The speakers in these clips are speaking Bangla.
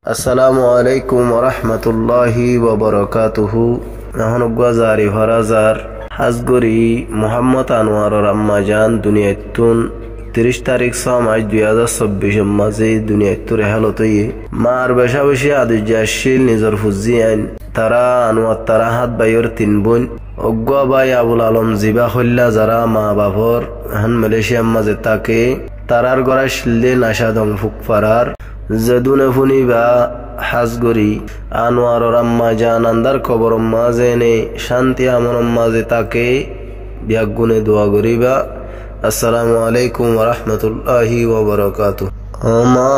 আসসালামু আলাইকুম ওরহমতুল্লাহি ওয়াবারাকাতুহু। এখন জারি হরাজার হাজগরি মোহাম্মদ আনোয়ারর আম্মাজান দুনিয়াতুন 30 তারিখ 6 মার্চ 2024 মাঝে দুনিয়াতুর হালতই মার বেশা বেশি আদুজাশিল নিজর ফুজি আইন তারা আনোয়ার তারা হাত বাইর 3 বোন অজ্ঞা বাই আবুল আলম জিবা হল্লা যারা মা বাবর এখন মালয়েশিয়ার মাঝে তাকে তারার গড়া শিলদে নাশাদং ফুকফারার জেদুনে ফুনিবা হাজগরি আনোয়ারর আম্মাজান আন্দার কবর মাঝেনে শান্তি আমন মাঝে তাকে ব্যাগুনে দোয়া করিবা। আসসালামু আলাইকুম ওরহমতুল্লাহি ওয়াবারাকাতুহু। আমা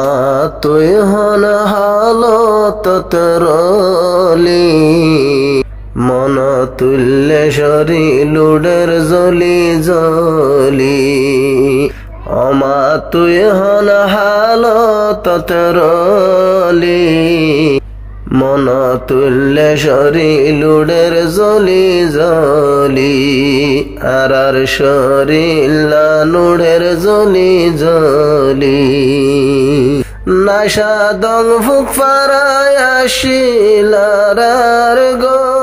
তুই হন হালত তরলি মন তুল্লে শরী লুডের জলি জলি আমা তুই হন হালত তরলি মন তুল্লে শরী লুডের জলি জলি আর শরীলা নুডের জলি জলি নাশা দং ফুক ফারায় আসিলার গর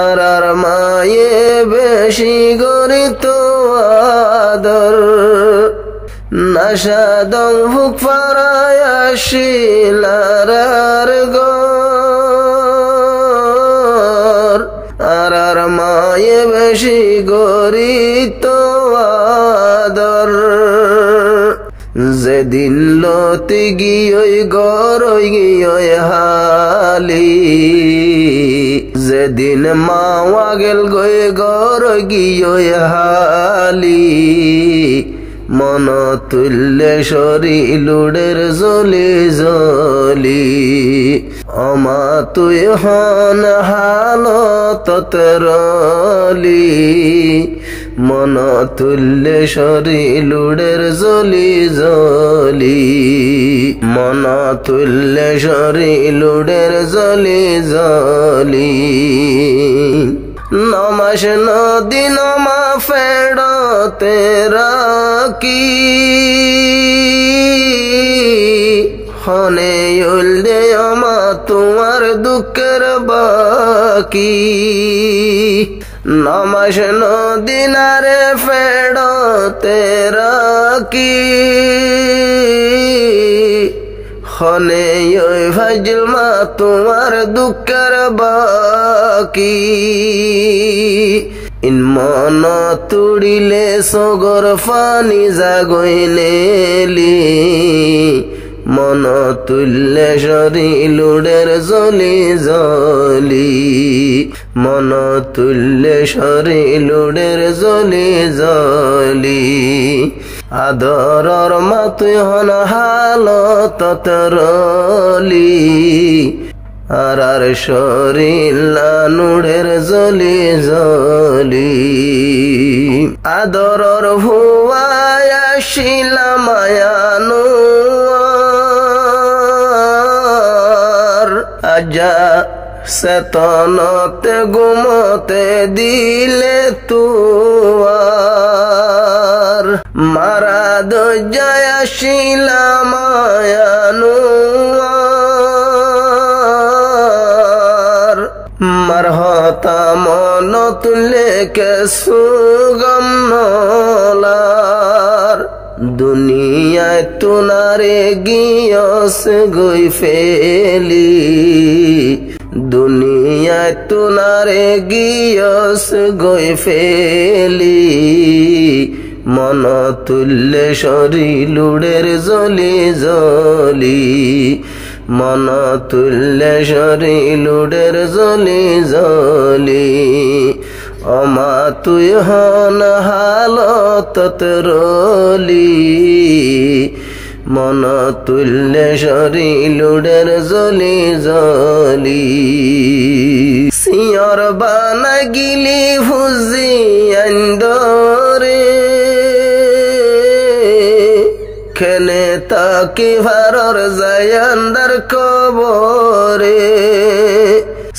আর মায়ে বেশি গরিত আদর নাশা দং ফুক ফারায় আসিলার গর আর মায়ে বেশি গরিত আদর যেদিন লতি গিয়ে গরই গিয়ে হালি যেদিন মাওয়া গেল গয়ে গরই গিয়ে হালি মন তুল্লে শরী লুডের জলি জলি আমা তুই হন হালত তরলি মন তুল্লে শরী লুডের জলি জলি মন তুল্লে শরী লুডের জলি জলি নমাস নদী নমা ফেড়তে রাখি হনে উল্দে আমা তোমার দুঃখের বাকি নমাস নদী নারে ফেড়তে রাখি হনে ফাজল মা তোমার দুঃখের বাকি ইন মন তুড়িলে সগর ফানি জাগইনেলি মন তুল্লে শরী লুডের জলি জলি মন তুল্লে শরী লুডের জলি জলি আদরর মা তুই হন হালত তরলি আর শরীলা নুডের জলি জলি আদরর হুয়ায় আসিলা মায়ানু আজা সেতনতে গুমতে দিলে তুয়ার মারা দজায় আসিলা মায়ানু মারহতা মন তুলে কে সুগম নলার দুনিয়ায় তুনারে গিয়স গই ফেলি দুনিয়ায় তুনারে গিয়স গই ফেলি মন তুল্লে শরী লুডের জলি জলি মন তুল্লে শরী লুডের জলি জলি আমা তুই হন হালত তরলি মন তুল্লে শরী লুডের জলি জলি সিয়র বানা গিলি ফুজি আন্দরে খেনে তাকি ভারর জায়ান্দার কবরে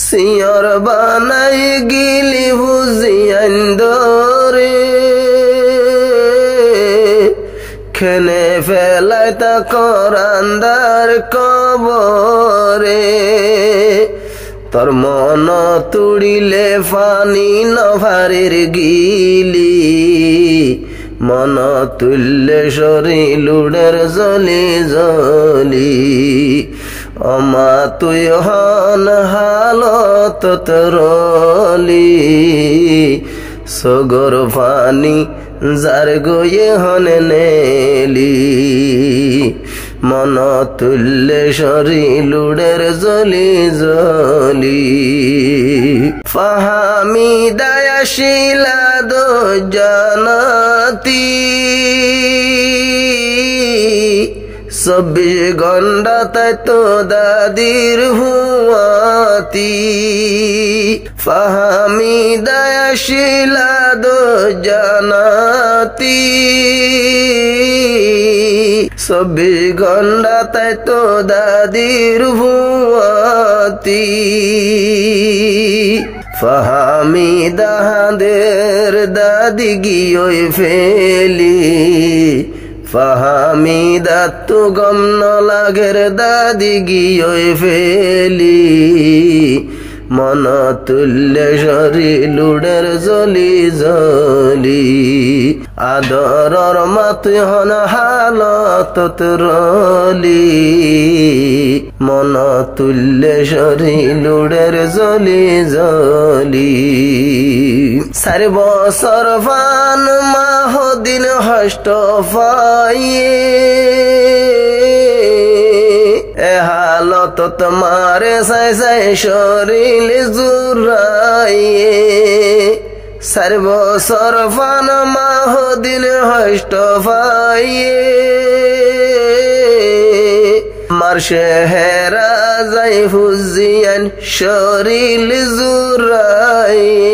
সিয়র বানাই গিলি ফুজি আন্দরে খেনে ফেলাই তা করান্দার কবরে তোর মন তুড়িলে ফানি নভারের গিলি মন তুললে শরীলুডের জলি জলি অমা তুই হন হালত তরলি সগর ফানি যার গয়ে হনে নেলি মন তুললে শরীলুডের জলি জলি ফাহামি দায়াশিলা দো জানাতি 24 ঘন্টা তাই তো দাদির হুয়াতি ফাহামি দায়াশিলা দো জানাতি 24 ঘন্টা তাই তো দাদির হুয়াতি ফাহামি দাহাদের দাদি গিয়ে ফেলি ফাহামি দাতু গম ন লাগের দাদি গিয়ে ফেলি মন তুল্লে শরীলুডের জলি জলি আদরর মাতুই হন হালত তরলি মন তুল্লে শরীলুডের জলি জলি 4 বছর ফান মাহ দিন হষ্ট পাইয়ে এ হালত তোমারে সাই সাই শরীর জুরাইয়ে 4 বছর ফান মাহ দিন হষ্ট পাইয়ে মারশে হেরা যাই হুজিয়ান শরীর জুরাইয়ে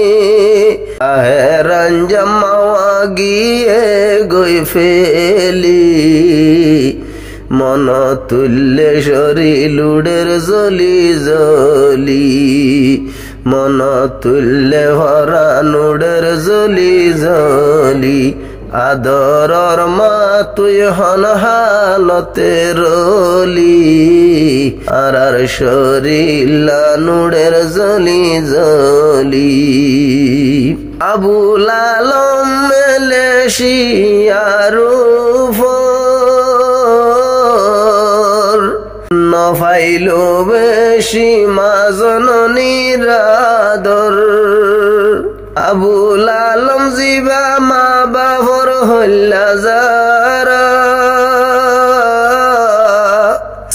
আহেরান জামাওয়া গিয়ে গই ফেলি মন তুল্লে শরীলুডের জলি জলি মন তুল্লে হরানুডের জলি জলি আদরর মা তুই হন হালতে রলি আর শরীলানুডের জলি জলি আবুল আলম মেলেশিয়ারু নফাইলো বেশি মা জননীর আদর আবুল আলম জিবা মা বাবর হল্লা যারা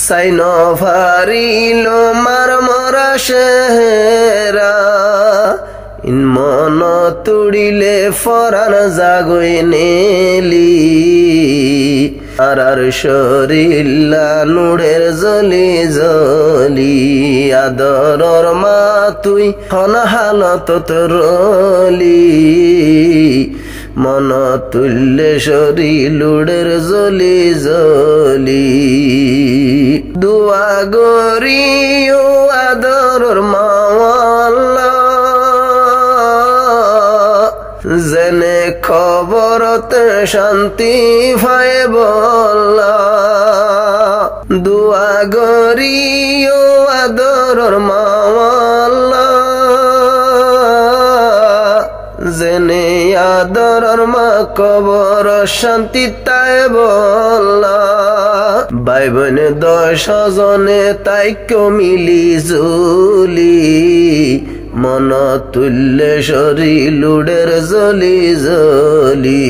সাই নফারিলো মার মরা শেহরা ইন মন তুড়িলে ফরান জাগই নেলি আর শরীলানুডের জলি জলি আদরর মা তুই হন হালত তরলি মন তুল্লে শরীলুডের জলি জলি দুয়া গরিও আদরর মাওয়াল্লা জেনে খবরতে শান্তি পায় বলা দুয়া গরিও আদরর মাওয়াল্লা জেনে আদরর মা কবর শান্তি তাই বলা ভাই বোন 10 জনে তাই মিলি জুলি মন তুল্লে শরীলুডের জলি জলি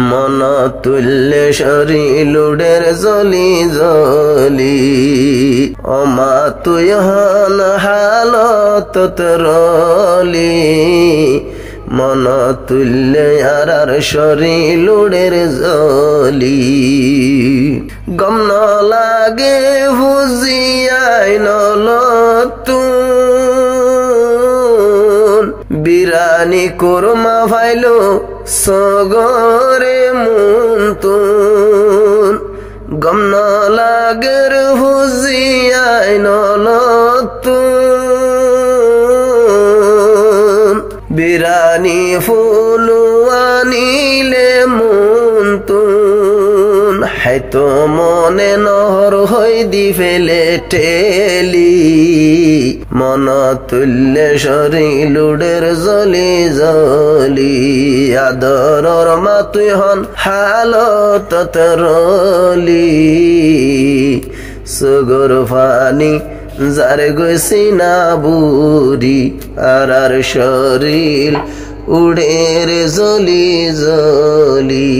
মন তুল্লে শরীলুডের জলি জলি অমা তুই হন হালত তরলি মন তুল্লে আর শরীলুডের জলি গম ন লাগে হুজিয়াই নলতু বিরানি কোরমা ভাইলো সগরে মুন্তুন গম ন লাগের হুজিয়াই নলতুন বিরানি ফুলু আনিলে মুন্তুন তো মনে নহর হই দি ফেলে ঠেলি মন তুল্যে শরীলুডের জলি জলি আদরর মা তুই হন হালত তরলি সুগর ফানি যার গইছি না বুড়ি আর শরীর উড়ে রে জলি জলি